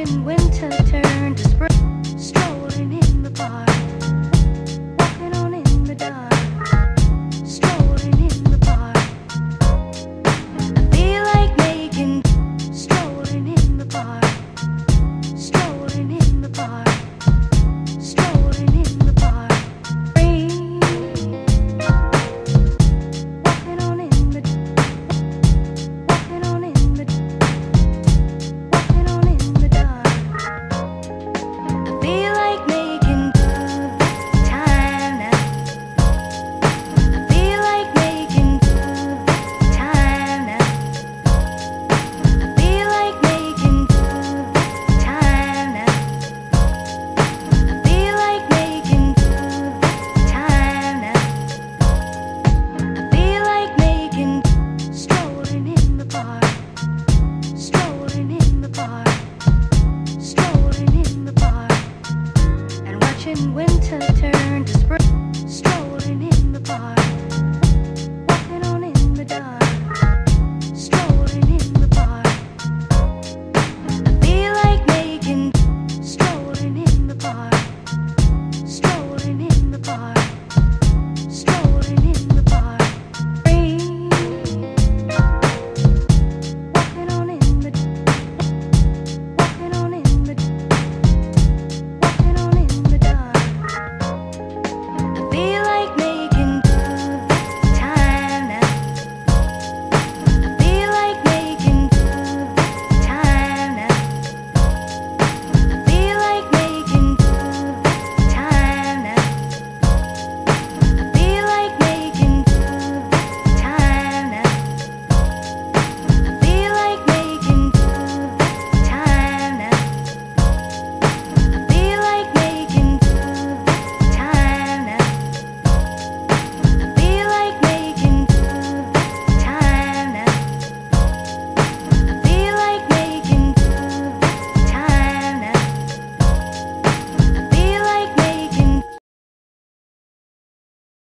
watching winter turn to spring, strolling in the park, walking on in the dark, strolling in the park. I feel like making, strolling in the park, strolling in the park, strolling in the park. Rain, walking on in the, walking on in the, walking on in the dark. I feel like making love, that's the time now. I feel like making love, that's the time now. I feel like making love, that's the time now. I feel like making love, that's the time now. I feel like making, strolling in the park, strolling in the park, strolling in the park, and watching winter